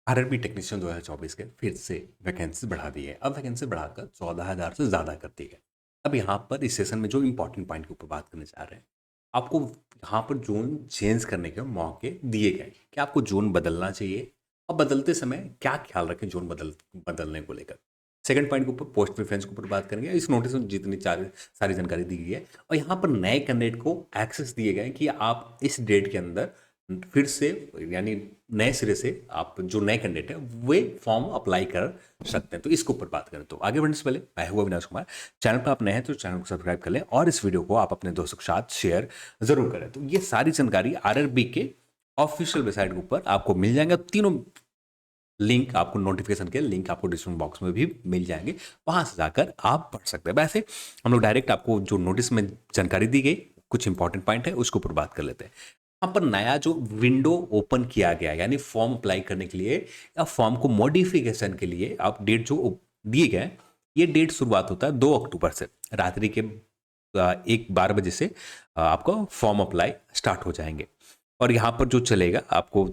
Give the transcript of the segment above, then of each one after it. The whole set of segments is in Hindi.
आरआरबी टेक्नीशियन 2024 के फिर से वैकेंसी बढ़ा दी है। अब वैकेंसी बढ़ाकर 14,000 से ज़्यादा कर दी है। अब यहाँ पर इस सेशन में जो इंपॉर्टेंट पॉइंट के ऊपर बात करने जा रहे हैं, आपको यहाँ पर जोन चेंज करने के मौके दिए गए कि आपको जोन बदलना चाहिए और बदलते समय क्या ख्याल रखें जोन बदलने को लेकर। सेकंड पॉइंट के ऊपर पोस्ट प्रेफरेंस के ऊपर बात करेंगे। इस नोटिस में जितनी सारी जानकारी दी गई है और यहाँ पर नए कैंडिडेट को एक्सेस दिए गए कि आप इस डेट के अंदर फिर से यानी नए सिरे से आप जो नए कैंडिडेट है वे फॉर्म अप्लाई कर सकते हैं। तो इसके ऊपर बात करें तो आगे बढ़ने से पहले मैं हूं अविनाश कुमार। चैनल पर आप नए हैं तो चैनल को सब्सक्राइब कर लें और इस वीडियो को आप अपने दोस्तों के साथ शेयर जरूर करें। तो ये सारी जानकारी आरआरबी के ऑफिशियल वेबसाइट के ऊपर आपको मिल जाएंगे। तीनों लिंक आपको नोटिफिकेशन के लिंक आपको डिस्क्रिप्शन बॉक्स में भी मिल जाएंगे, वहां से जाकर आप पढ़ सकते हैं। वैसे हम लोग डायरेक्ट आपको जो नोटिस में जानकारी दी गई कुछ इंपॉर्टेंट पॉइंट है उसके ऊपर बात कर लेते हैं। यहाँ पर नया जो विंडो ओपन किया गया यानी फॉर्म अप्लाई करने के लिए या फॉर्म को मॉडिफिकेशन के लिए आप डेट जो दिए गए, ये डेट शुरुआत होता है 2 अक्टूबर से रात्रि के 1-12 बजे से आपका फॉर्म अप्लाई स्टार्ट हो जाएंगे और यहाँ पर जो चलेगा आपको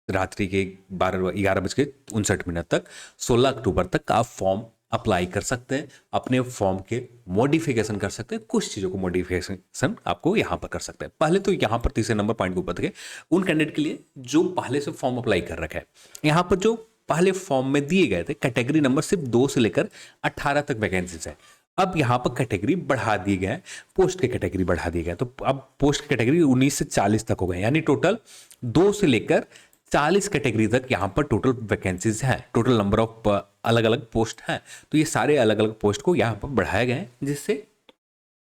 रात्रि के 11:59 तक 16 अक्टूबर तक आप फॉर्म अप्लाई कर सकते हैं। अपने फॉर्म के मॉडिफिकेशन कर सकते हैं, कुछ चीज़ों को मॉडिफिकेशन आपको यहाँ पर कर सकते हैं। पहले तो यहाँ पर तीसरे नंबर पॉइंट के ऊपर थे उन कैंडिडेट के लिए जो पहले से फॉर्म अप्लाई कर रखा है। यहाँ पर जो पहले फॉर्म में दिए गए थे कैटेगरी नंबर सिर्फ 2 से लेकर 18 तक वैकेंसीज है। अब यहाँ पर कैटेगरी बढ़ा दी गए, पोस्ट के कैटेगरी बढ़ा दिए गए। तो अब पोस्ट की कैटेगरी 19 से 40 तक हो गए, यानी टोटल 2 से लेकर 40 कैटेगरी तक यहाँ पर टोटल वैकेंसीज हैं। टोटल नंबर ऑफ अलग अलग पोस्ट हैं। तो ये सारे अलग अलग पोस्ट को यहाँ पर बढ़ाए गए हैं, जिससे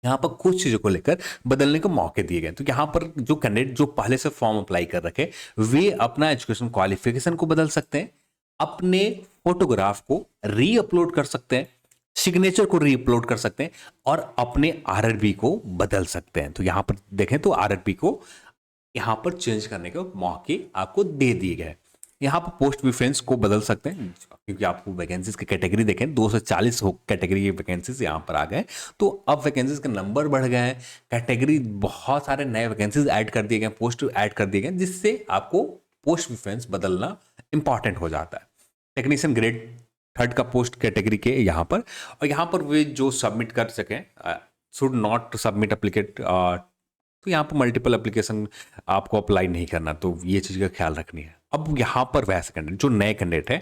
यहाँ पर कुछ चीज़ों को लेकर बदलने के मौके दिए गए। तो यहाँ पर जो कैंडिडेट जो पहले से फॉर्म अप्लाई कर रखे वे अपना एजुकेशन क्वालिफिकेशन को बदल सकते हैं, अपने फोटोग्राफ को री अपलोड कर सकते हैं, सिग्नेचर को री अपलोड कर सकते हैं और अपने आरआरबी को बदल सकते हैं। तो यहाँ पर देखें तो आरआरबी को यहाँ पर चेंज करने के मौके आपको दे दिए गए। यहाँ पर पोस्ट प्रेफरेंस को बदल सकते हैं क्योंकि आपको वैकेंसीज की कैटेगरी देखें 2 से 40 कैटेगरी की वैकेंसीज यहाँ पर आ गए। तो अब वैकेंसीज के नंबर बढ़ गए हैं, कैटेगरी बहुत सारे नए वैकेंसीज ऐड कर दिए गए, पोस्ट ऐड कर दिए गए, जिससे आपको पोस्ट प्रेफरेंस बदलना इंपॉर्टेंट हो जाता है। टेक्नीशियन ग्रेड 3 का पोस्ट कैटेगरी के यहाँ पर और यहाँ पर वे जो सबमिट कर सकें शुड नॉट सबमिट एप्लीकेट। तो यहाँ पर मल्टीपल एप्लीकेशन आपको अप्लाई नहीं करना, तो ये चीज़ का ख्याल रखनी है। अब यहाँ पर वैसे कैंडिडेट जो नए कैंडिडेट है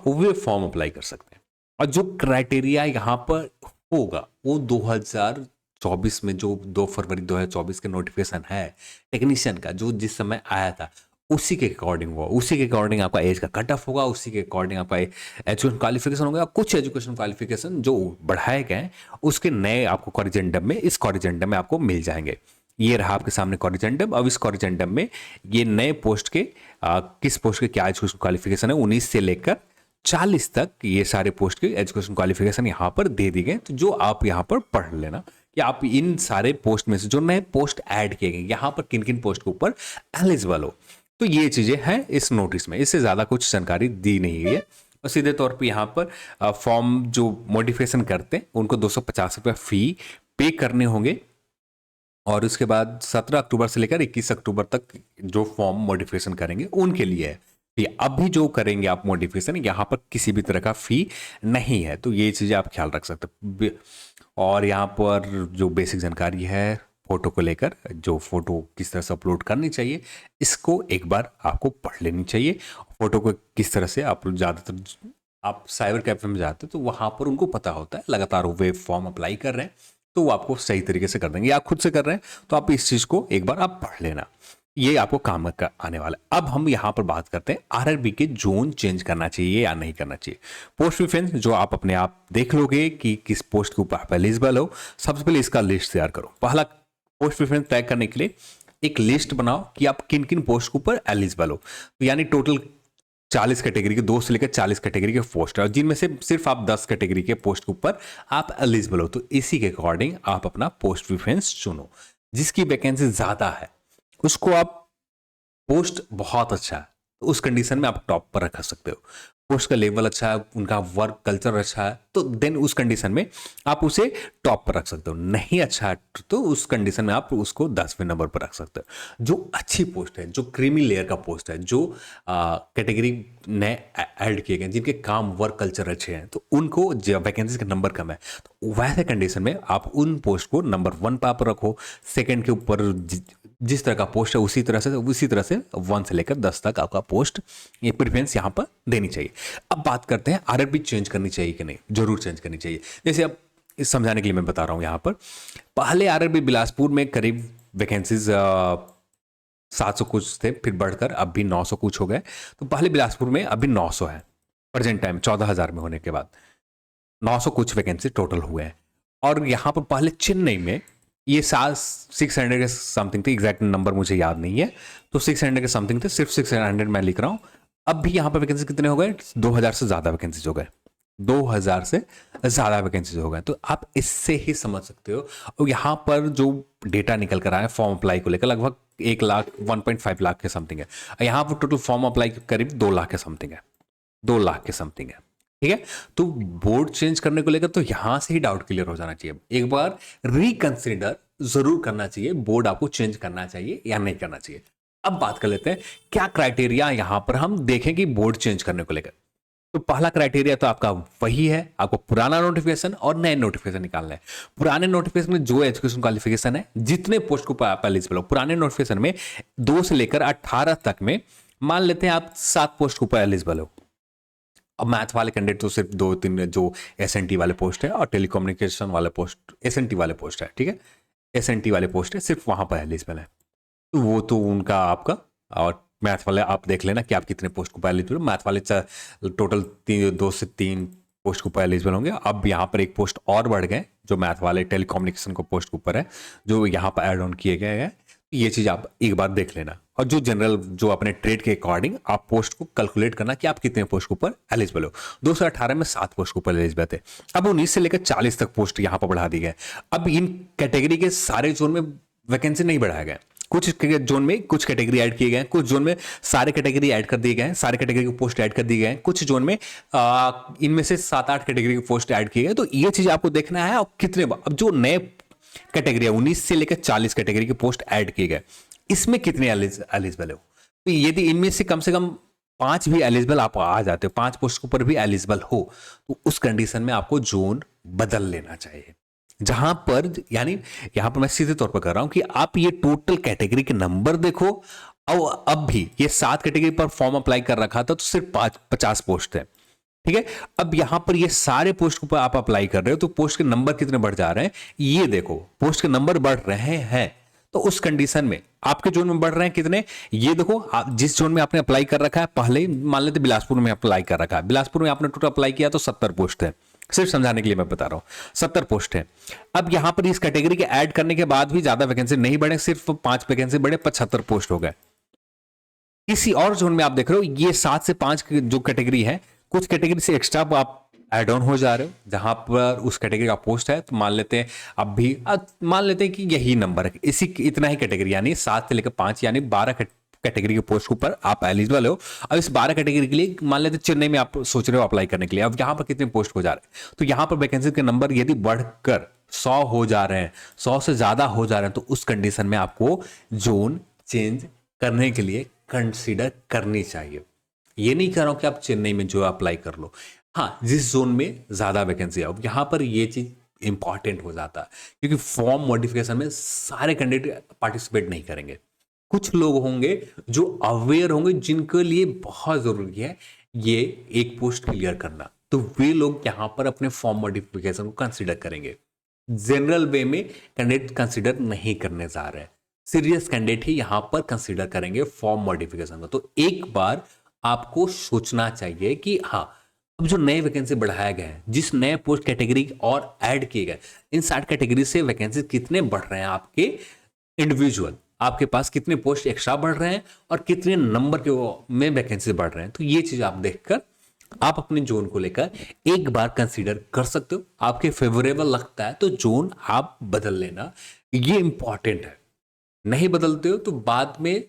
वे फॉर्म अप्लाई कर सकते हैं और जो क्राइटेरिया यहाँ पर होगा वो 2024 में जो 2 फरवरी 2024 के नोटिफिकेशन है टेक्नीशियन का जो जिस समय आया था उसी के अकॉर्डिंग होगा। उसी के अकॉर्डिंग आपका एज का कट ऑफ होगा, उसी के अकॉर्डिंग आपका एजुकेशन क्वालिफिकेशन होगा। कुछ एजुकेशन क्वालिफिकेशन जो बढ़ाए गए उसके नए आपको कॉरिजेंडम में इस कॉरिजेंडम में आपको मिल जाएंगे। ये रहा आपके सामने कॉरिजेंडम। अब इस कॉरिजेंडम में ये नए पोस्ट के किस पोस्ट के क्या एजुकेशन क्वालिफिकेशन है 19 से लेकर 40 तक ये सारे पोस्ट के एजुकेशन क्वालिफिकेशन यहाँ पर दे दिए गए। तो जो आप यहाँ पर पढ़ लेना कि आप इन सारे पोस्ट में से जो नए पोस्ट ऐड किए गए यहाँ पर किन किन पोस्ट के ऊपर एलिजिबल हो। तो ये चीज़ें हैं इस नोटिस में, इससे ज़्यादा कुछ जानकारी दी नहीं गई है। और सीधे तौर पे यहाँ पर फॉर्म जो मॉडिफिकेशन करते हैं उनको 250 रुपये फ़ी पे करने होंगे और उसके बाद 17 अक्टूबर से लेकर 21 अक्टूबर तक जो फॉर्म मॉडिफिकेशन करेंगे उनके लिए है। ये अभी जो करेंगे आप मॉडिफिकेशन यहाँ पर किसी भी तरह का फ़ी नहीं है। तो ये चीज़ें आप ख्याल रख सकते हैं। और यहाँ पर जो बेसिक जानकारी है फोटो को लेकर, जो फोटो किस तरह से अपलोड करनी चाहिए इसको एक बार आपको पढ़ लेनी चाहिए। फोटो को किस तरह से आप ज़्यादातर आप साइबर कैफे में जाते हैं तो वहाँ पर उनको पता होता है, लगातार वो फॉर्म अप्लाई कर रहे हैं तो वो आपको सही तरीके से कर देंगे। या आप खुद से कर रहे हैं तो आप इस चीज़ को एक बार आप पढ़ लेना, ये आपको काम का आने वाला है। अब हम यहाँ पर बात करते हैं आरआरबी के जोन चेंज करना चाहिए या नहीं करना चाहिए। पोस्ट प्रेफरेंस जो आप अपने आप देख लोगे कि किस पोस्ट के ऊपर आप एलिजिबल हो। सबसे पहले इसका लिस्ट तैयार करो। पहला पोस्ट प्रेफरेंस तय करने के लिए एक लिस्ट बनाओ कि आप किन किन पोस्ट के ऊपर एलिजिबल हो। तो यानी टोटल 40 कैटेगरी के 2 से लेकर 40 कैटेगरी के पोस्ट है, जिनमें से सिर्फ आप 10 कैटेगरी के पोस्ट के ऊपर आप एलिजिबल हो। तो इसी के अकॉर्डिंग आप अपना पोस्ट प्रेफरेंस चुनो। जिसकी वैकेंसी ज़्यादा है उसको आप पोस्ट बहुत अच्छा है तो उस कंडीशन में आप टॉप पर रख सकते हो। पोस्ट का लेवल अच्छा है, उनका वर्क कल्चर अच्छा है, तो देन उस कंडीशन में आप उसे टॉप पर रख सकते हो। नहीं अच्छा है तो उस कंडीशन में आप उसको 10वें नंबर पर रख सकते हो। जो अच्छी पोस्ट है, जो क्रीमी लेयर का पोस्ट है, जो कैटेगरी नए ऐड किए गए, जिनके काम वर्क कल्चर अच्छे हैं, तो उनको वैकेंसी का नंबर कम है, तो वैसे कंडीशन में आप उन पोस्ट को नंबर 1 पर रखो। सेकंड के ऊपर जिस तरह का पोस्ट है उसी तरह से 1 से लेकर 10 तक आपका पोस्ट ये प्रेफरेंस यहाँ पर देनी चाहिए। अब बात करते हैं आरआरबी चेंज करनी चाहिए कि नहीं। जरूर चेंज करनी चाहिए। जैसे अब इस समझाने के लिए मैं बता रहा हूँ यहाँ पर, पहले आरआरबी बिलासपुर में करीब वैकेंसीज 700 कुछ थे, फिर बढ़कर अब भी 900 कुछ हो गए। तो पहले बिलासपुर में अभी 900 है प्रेजेंट टाइम, 14,000 में होने के बाद 900 कुछ वैकेंसी टोटल हुए हैं। और यहाँ पर पहले चेन्नई में ये 600 के समथिंग थे, एग्जैक्ट नंबर मुझे याद नहीं है, तो 600 के समथिंग थे, सिर्फ 600 मैं लिख रहा हूँ। अब भी यहाँ पर वैकेंसी कितने हो गए? 2000 से ज़्यादा वैकेंसीज हो गए, 2000 से ज़्यादा वैकेंसीज हो गए। तो आप इससे ही समझ सकते हो। और यहाँ पर जो डेटा निकल कर आया है फॉर्म अप्लाई को लेकर, लगभग 1 लाख 1.5 लाख के समथिंग है। यहाँ पर टोटल फॉर्म अप्लाई करीब 2 लाख के समथिंग है, 2 लाख के समथिंग है। ठीक है, तो बोर्ड चेंज करने को लेकर तो यहां से ही डाउट क्लियर हो जाना चाहिए। एक बार रिकंसिडर जरूर करना चाहिए, बोर्ड आपको चेंज करना चाहिए या नहीं करना चाहिए। अब बात कर लेते हैं क्या क्राइटेरिया यहां पर हम देखें कि बोर्ड चेंज करने को लेकर। तो पहला क्राइटेरिया तो आपका वही है, आपको पुराना नोटिफिकेशन और नए नोटिफिकेशन निकालना है। पुराने नोटिफिकेशन में जो एजुकेशन क्वालिफिकेशन है, जितने पोस्ट को आप एलिजिबल हो, पुराने नोटिफिकेशन में 2 से लेकर 18 तक में मान लेते हैं आप 7 पोस्ट के ऊपर एलिजिबल हो। अब मैथ वाले कैंडिडेट तो सिर्फ 2-3 जो एसएनटी वाले पोस्ट है और टेलीकम्युनिकेशन वाले पोस्ट एसएनटी वाले पोस्ट है, ठीक है, एसएनटी वाले पोस्ट है, सिर्फ वहां पर एलिजिबल है। तो वो तो उनका आपका, और मैथ वाले आप देख लेना कि आप कितने पोस्ट को एलिजिबल हो। मैथ वाले टोटल 2 से 3 पोस्ट के ऊपर एलिजिबल होंगे। अब यहाँ पर एक पोस्ट और बढ़ गए जो मैथ वाले टेलीकम्युनिकेशन को पोस्ट के ऊपर है, जो यहाँ पर एड ऑन किए गए हैं। ये चीज आप एक बार देख लेना। और जो जनरल जो अपने ट्रेड के अकॉर्डिंग आप पोस्ट को कैलकुलेट करना कि आप कितने पोस्ट के ऊपर एलिजिबल हो। 2 से 18 में 7 पोस्ट के ऊपर एलिजिबल थे, अब 19 से लेकर 40 तक पोस्ट यहाँ पर बढ़ा दी गए। अब इन कैटेगरी के सारे जोन में वैकेंसी नहीं बढ़ाया गया, कुछ जोन में कुछ कैटेगरी ऐड किए गए हैं, कुछ जोन में सारे कैटेगरी ऐड कर दिए गए हैं, सारे कैटेगरी के पोस्ट ऐड कर दिए गए हैं, कुछ जोन में इनमें से 7-8 कैटेगरी के पोस्ट ऐड किए गए। तो ये चीज आपको देखना है। और कितने अब जो नए कैटेगरी है 19 से लेकर 40 कैटेगरी के पोस्ट ऐड किए गए, इसमें कितने एलिजिबल हो। तो यदि इनमें से कम 5 भी एलिजिबल आप आ जाते हो, 5 पोस्ट के ऊपर भी एलिजिबल हो, तो उस कंडीशन में आपको जोन बदल लेना चाहिए। जहां पर यानी यहां पर मैं सीधे तौर पर कर रहा हूं कि आप ये टोटल कैटेगरी के नंबर देखो। और अब भी ये 7 कैटेगरी पर फॉर्म अप्लाई कर रखा था तो सिर्फ 50 पोस्ट है, ठीक है। अब यहां पर ये सारे पोस्ट के ऊपर आप अप्लाई कर रहे हो, तो पोस्ट के नंबर कितने बढ़ जा रहे हैं ये देखो। पोस्ट के नंबर बढ़ रहे हैं, तो उस कंडीशन में आपके जोन में बढ़ रहे हैं कितने ये देखो। आप जिस जोन में आपने अप्लाई कर रखा है, पहले मान लेते बिलासपुर में अप्लाई कर रखा है, बिलासपुर में आपने टोटल अप्लाई किया तो 70 पोस्ट है। सिर्फ समझाने के लिए मैं बता रहा हूं 70 पोस्ट है। अब यहां पर इस कैटेगरी के ऐड करने के बाद भी ज्यादा वैकेंसी नहीं बढ़े, सिर्फ 5 वैकेंसी बढ़े, 75 पोस्ट हो गए। किसी और जोन में आप देख रहे हो ये 7 से 5 जो कैटेगरी है, कुछ कैटेगरी से एक्स्ट्रा आप एड ऑन हो जा रहे हो, जहां पर उस कैटेगरी का पोस्ट है। तो मान लेते हैं अब भी मान लेते हैं कि यही नंबर है, इसी इतना ही कैटेगरी यानी 7 से लेकर 5 यानी 12 कैटेगरी के पोस्ट के ऊपर आप एलिजिबल हो। अब इस 12 कैटेगरी के लिए मान लेते चेन्नई में आप सोच रहे हो अप्लाई करने के लिए, अब यहां पर कितने पोस्ट हो जा रहे हैं, तो यहां पर वैकेंसी के नंबर यदि बढ़कर 100 हो जा रहे हैं, 100 से ज्यादा हो जा रहे हैं, तो उस कंडीशन में आपको जोन चेंज करने के लिए कंसीडर करनी चाहिए। ये नहीं कह रहा हूं कि आप चेन्नई में जो अप्लाई कर लो, हाँ जिस जोन में ज्यादा वैकेंसी है, अब यहां पर ये चीज इंपॉर्टेंट हो जाता है क्योंकि फॉर्म मॉडिफिकेशन में सारे कैंडिडेट पार्टिसिपेट नहीं करेंगे। कुछ लोग होंगे जो अवेयर होंगे, जिनके लिए बहुत जरूरी है ये एक पोस्ट क्लियर करना, तो वे लोग यहां पर अपने फॉर्म मॉडिफिकेशन को कंसीडर करेंगे। जनरल वे में कैंडिडेट कंसीडर नहीं करने जा रहे हैं, सीरियस कैंडिडेट ही यहां पर कंसीडर करेंगे फॉर्म मॉडिफिकेशन को। तो एक बार आपको सोचना चाहिए कि हाँ अब जो नए वैकेंसी बढ़ाया गया है, जिस नए पोस्ट कैटेगरी और ऐड किए गए, इन 60 कैटेगरी से वैकेंसी कितने बढ़ रहे हैं आपके इंडिविजुअल, आपके पास कितने पोस्ट एक्स्ट्रा बढ़ रहे हैं और कितने नंबर के में वैकेंसी बढ़ रहे हैं। तो ये चीज आप देखकर आप अपने जोन को लेकर एक बार कंसीडर कर सकते हो। आपके फेवरेबल लगता है तो जोन आप बदल लेना, ये इंपॉर्टेंट है। नहीं बदलते हो तो बाद में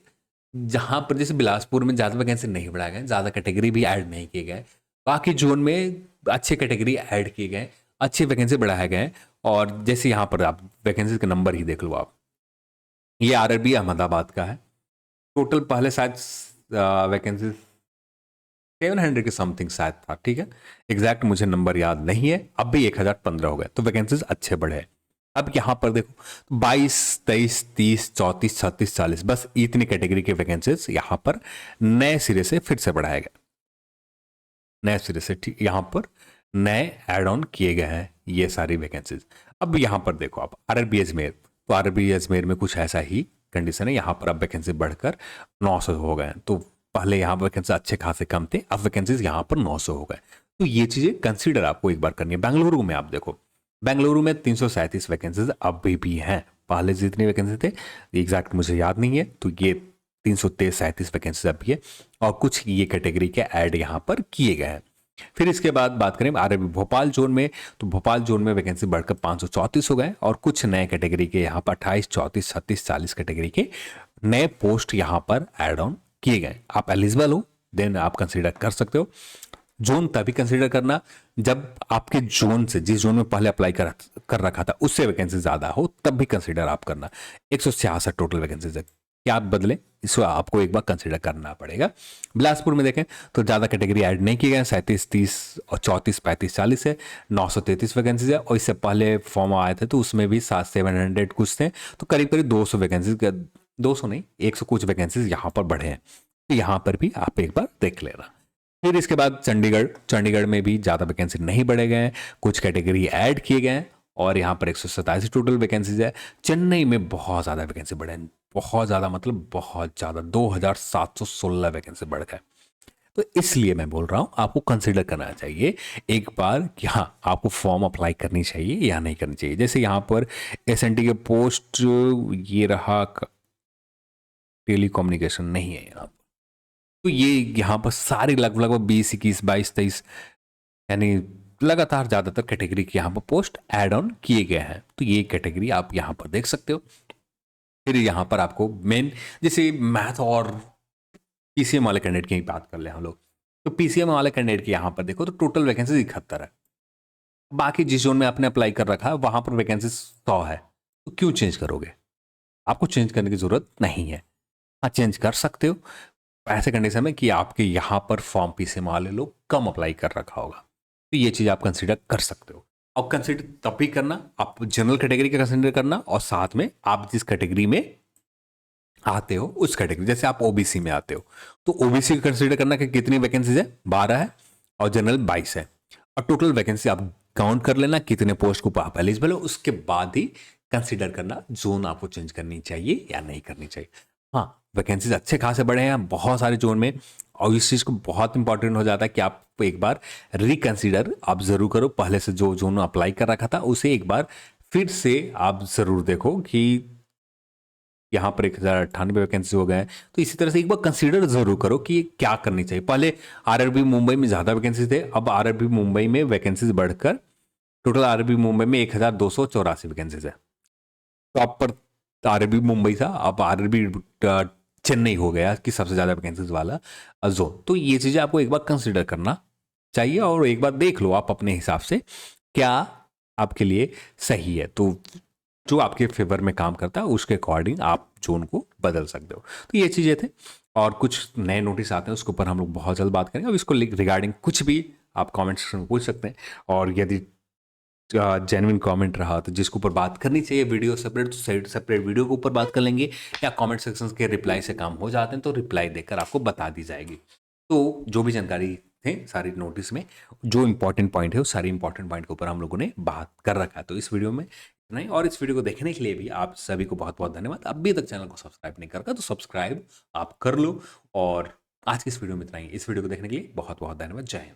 जहाँ पर जैसे बिलासपुर में ज़्यादा वैकेंसी नहीं बढ़ाए गए, ज़्यादा कैटेगरी भी ऐड नहीं किए गए, बाकी जोन में अच्छे कैटेगरी ऐड किए गए, अच्छी वैकेंसी बढ़ाए गए। और जैसे यहाँ पर आप वैकेंसी का नंबर ही देख लो आप, ये आरआरबी अहमदाबाद का है। टोटल पहले शायद वैकेंसी 700 के समथिंग शायद था, ठीक है, एग्जैक्ट मुझे नंबर याद नहीं है। अब भी 1015 हो गए, तो वैकेंसीज अच्छे बढ़े हैं। अब यहाँ पर देखो 22, 23, 30, 34, 36, 40, बस इतनी कैटेगरी के वैकेंसीज यहाँ पर नए सिरे से फिर से बढ़ाए गए, नए सिरे से ठीक यहाँ पर नए एड ऑन किए गए हैं ये सारी वैकेंसीज। अब यहाँ पर देखो आप आरआरबी अजमेर, तो आरआरबी अजमेर में कुछ ऐसा ही कंडीशन है, यहाँ पर अब वैकेंसी बढ़कर 900 हो गए हैं। तो पहले यहाँ वैकेंसी अच्छे खासे कम थे, अब वैकेंसीज यहाँ पर 900 हो गए। तो ये चीज़ें कंसीडर आपको एक बार करनी है। बेंगलुरु में आप देखो, बेंगलुरु में 337 वैकेंसीज अभी भी हैं, पहले जितनी वैकेंसी थे एग्जैक्ट मुझे याद नहीं है, तो ये 337 वैकेंसीज अभी है, और कुछ ये कैटेगरी के ऐड यहाँ पर किए गए हैं। फिर इसके बाद बात करें आरआरबी भोपाल जोन में, तो भोपाल जोन में वैकेंसी बढ़कर 534 हो गए, और कुछ नए कैटेगरी के यहाँ पर 28, 34, 36, 40 कैटेगरी के नए पोस्ट यहाँ पर ऐड ऑन किए गए। आप एलिजिबल हो देन आप कंसीडर कर सकते हो। जोन तभी कंसीडर करना जब आपके जोन से, जिस जोन में पहले अप्लाई कर रखा था उससे वैकेंसी ज्यादा हो, तब भी कंसीडर आप करना। 166 टोटल वैकेंसीज है, क्या आप बदले, इसको आपको एक बार कंसीडर करना पड़ेगा। बिलासपुर में देखें तो ज़्यादा कैटेगरी ऐड नहीं किए गए, 37, 30 और 34, 35, 40 है, 933 वैकेंसीज है। और इससे पहले फॉर्म आए थे तो उसमें भी 700 कुछ थे, तो करीब करीब 200 वैकेंसीज, 200 नहीं 100 कुछ वैकेंसीज यहाँ पर बढ़े हैं। तो यहाँ पर भी आप एक बार देख लेना। फिर इसके बाद चंडीगढ़, चंडीगढ़ में भी ज़्यादा वैकेंसी नहीं बढ़े गए हैं, कुछ कैटेगरी ऐड किए गए हैं, और यहाँ पर 187 टोटल वैकेंसीज है। चेन्नई में बहुत ज़्यादा वैकेंसी बढ़े हैं, बहुत ज़्यादा मतलब बहुत ज़्यादा, 2716 वैकेंसी बढ़ गए। तो इसलिए मैं बोल रहा हूँ आपको कंसिडर करना चाहिए एक बार कि हाँ आपको फॉर्म अप्लाई करनी चाहिए या नहीं करनी चाहिए। जैसे यहाँ पर एसएनटी के पोस्ट ये रहा, टेली कम्युनिकेशन नहीं है यहाँ पर, तो ये यहाँ पर सारे लगभग 20, 21, 22, 23 यानी लगातार ज़्यादातर कैटेगरी के यहाँ पर पोस्ट ऐड ऑन किए गए हैं। तो ये कैटेगरी आप यहाँ पर देख सकते हो। फिर यहाँ पर आपको मेन, जैसे मैथ और पीसीएम वाले कैंडिडेट की बात कर ले हम लोग, तो पीसीएम वाले कैंडिडेट की यहाँ पर देखो तो टोटल वैकेंसी 71 है। बाकी जिस जोन में आपने अप्लाई कर रखा है वहां पर वैकेंसी 100 है, तो क्यों चेंज करोगे? आपको चेंज करने की जरूरत नहीं है। हाँ चेंज कर सकते हो ऐसे कंडीशन में कि आपके यहाँ पर फॉर्म पीसीएम वाले लोग कम अप्लाई कर रखा होगा, तो ये चीज़ आप कंसिडर कर सकते हो। और कंसिडर तब भी करना, आप जनरल कैटेगरी का कंसिडर करना, और साथ में आप जिस कैटेगरी में आते हो उस कैटेगरी, जैसे आप ओबीसी में आते हो तो ओबीसी का कंसिडर करना कि कितनी वैकेंसीज है, 12 है, और जनरल 22 है, और टोटल वैकेंसी आप काउंट कर लेना कितने पोस्ट को आप एलिजिबल हो, उसके बाद ही कंसिडर करना जोन आपको चेंज करनी चाहिए या नहीं करनी चाहिए। हाँ वैकेंसीज अच्छे खासे बढ़े हैं बहुत सारे जोन में, और इस चीज़ को बहुत इंपॉर्टेंट हो जाता है कि आप एक बार रिकंसिडर आप जरूर करो। पहले से जो जोन अप्लाई कर रखा था उसे एक बार फिर से आप जरूर देखो कि यहाँ पर 1098 वैकेंसी हो गए हैं, तो इसी तरह से एक बार कंसीडर जरूर करो कि क्या करनी चाहिए। पहले आरआरबी मुंबई में ज़्यादा वैकेंसी थे, अब आरआरबी मुंबई में वैकेंसीज बढ़कर टोटल आरआरबी मुंबई में 1284 वैकेंसीज है। तो अब पर आरआरबी मुंबई था, अब आरआरबी चेन्नई हो गया कि सबसे ज़्यादा वैकेंसीज वाला जोन। तो ये चीज़ें आपको एक बार कंसिडर करना चाहिए, और एक बार देख लो आप अपने हिसाब से क्या आपके लिए सही है। तो जो आपके फेवर में काम करता है उसके अकॉर्डिंग आप जोन को बदल सकते हो। तो ये चीज़ें थे, और कुछ नए नोटिस आते हैं उसके ऊपर हम लोग बहुत जल्द बात करेंगे। अब इसको रिगार्डिंग कुछ भी आप कमेंट सेक्शन में पूछ सकते हैं, और यदि जेन्युइन कमेंट रहा तो जिसके ऊपर बात करनी चाहिए वीडियो सेपरेट, तो सेपरेट वीडियो के ऊपर बात कर लेंगे, या कमेंट सेक्शन के रिप्लाई से काम हो जाते हैं तो रिप्लाई देकर आपको बता दी जाएगी। तो जो भी जानकारी थे सारी नोटिस में जो इंपॉर्टेंट पॉइंट है उस सारे इंपॉर्टेंट पॉइंट के ऊपर हम लोगों ने बात कर रखा है। तो इस वीडियो में नहीं, और इस वीडियो को देखने के लिए भी आप सभी को बहुत बहुत धन्यवाद। अभी तक चैनल को सब्सक्राइब नहीं करता तो सब्सक्राइब आप कर लो। और आज की इस वीडियो में इतना ही। इस वीडियो को देखने के लिए बहुत बहुत धन्यवाद। जय हिंद।